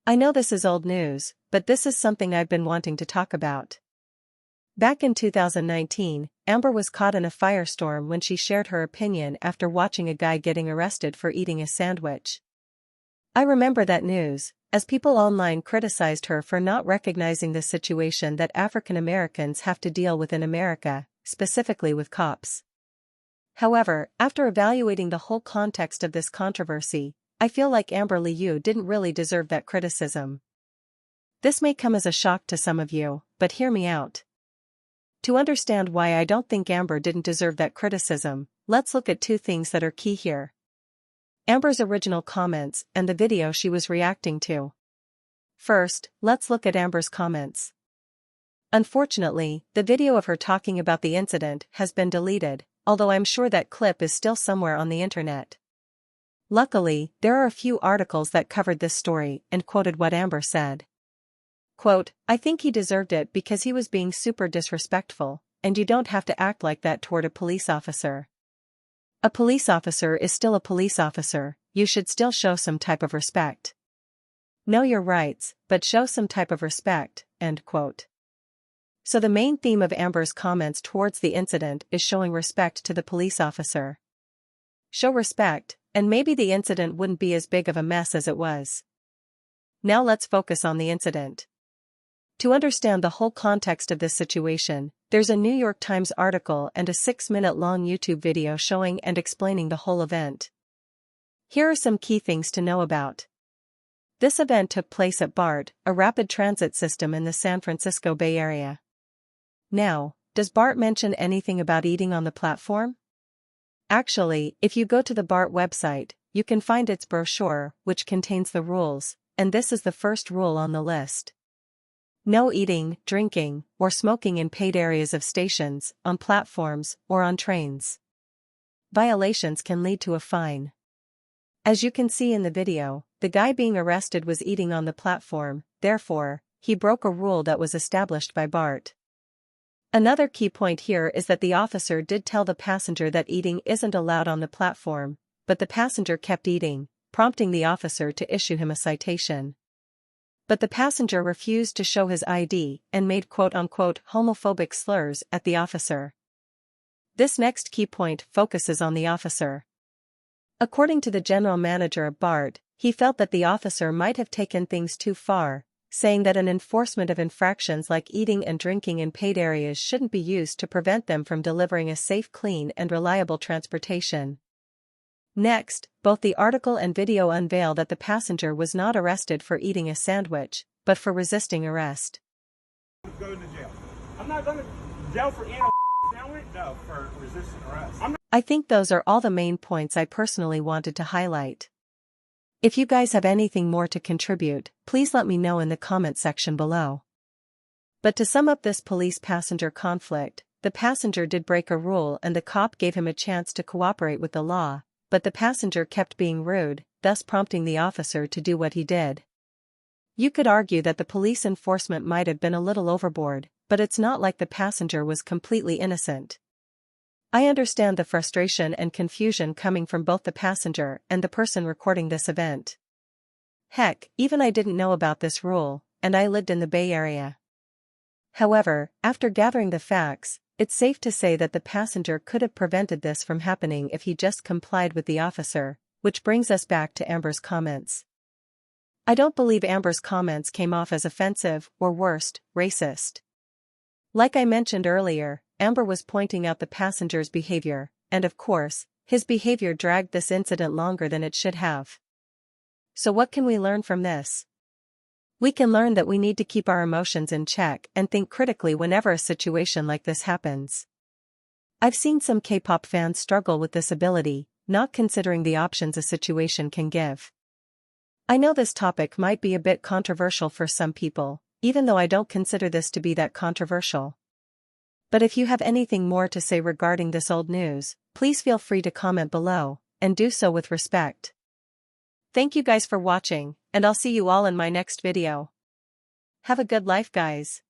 I know this is old news, but this is something I've been wanting to talk about. Back in 2019, Amber was caught in a firestorm when she shared her opinion after watching a guy getting arrested for eating a sandwich. I remember that news, as people online criticized her for not recognizing the situation that African Americans have to deal with in America, specifically with cops. However, after evaluating the whole context of this controversy, I feel like Amber Liu didn't really deserve that criticism. This may come as a shock to some of you, but hear me out. To understand why I don't think Amber didn't deserve that criticism, let's look at two things that are key here. Amber's original comments and the video she was reacting to. First, let's look at Amber's comments. Unfortunately, the video of her talking about the incident has been deleted, although I'm sure that clip is still somewhere on the internet. Luckily, there are a few articles that covered this story and quoted what Amber said. Quote, "I think he deserved it because he was being super disrespectful, and you don't have to act like that toward a police officer. A police officer is still a police officer, you should still show some type of respect. Know your rights, but show some type of respect," end quote. So the main theme of Amber's comments towards the incident is showing respect to the police officer. Show respect, and maybe the incident wouldn't be as big of a mess as it was. Now let's focus on the incident. To understand the whole context of this situation, there's a New York Times article and a 6-minute-long YouTube video showing and explaining the whole event. Here are some key things to know about. This event took place at BART, a rapid transit system in the San Francisco Bay Area. Now, does BART mention anything about eating on the platform? Actually, if you go to the BART website, you can find its brochure, which contains the rules, and this is the first rule on the list. No eating, drinking, or smoking in paid areas of stations, on platforms, or on trains. Violations can lead to a fine. As you can see in the video, the guy being arrested was eating on the platform, therefore, he broke a rule that was established by BART. Another key point here is that the officer did tell the passenger that eating isn't allowed on the platform, but the passenger kept eating, prompting the officer to issue him a citation. But the passenger refused to show his ID and made quote-unquote homophobic slurs at the officer. This next key point focuses on the officer. According to the general manager of BART, he felt that the officer might have taken things too far, saying that an enforcement of infractions like eating and drinking in paid areas shouldn't be used to prevent them from delivering a safe, clean, and reliable transportation. Next, both the article and video unveil that the passenger was not arrested for eating a sandwich, but for resisting arrest. Go to jail. I'm not going to jail for eating a sandwich? No, for resisting arrest. I think those are all the main points I personally wanted to highlight. If you guys have anything more to contribute, please let me know in the comment section below. But to sum up this police-passenger conflict, the passenger did break a rule and the cop gave him a chance to cooperate with the law, but the passenger kept being rude, thus prompting the officer to do what he did. You could argue that the police enforcement might have been a little overboard, but it's not like the passenger was completely innocent. I understand the frustration and confusion coming from both the passenger and the person recording this event. Heck, even I didn't know about this rule, and I lived in the Bay Area. However, after gathering the facts, it's safe to say that the passenger could have prevented this from happening if he just complied with the officer, which brings us back to Amber's comments. I don't believe Amber's comments came off as offensive or worst, racist. Like I mentioned earlier, Amber was pointing out the passenger's behavior, and of course, his behavior dragged this incident longer than it should have. So what can we learn from this? We can learn that we need to keep our emotions in check and think critically whenever a situation like this happens. I've seen some K-pop fans struggle with this ability, not considering the options a situation can give. I know this topic might be a bit controversial for some people, even though I don't consider this to be that controversial. But if you have anything more to say regarding this old news, please feel free to comment below, and do so with respect. Thank you guys for watching, and I'll see you all in my next video. Have a good life, guys.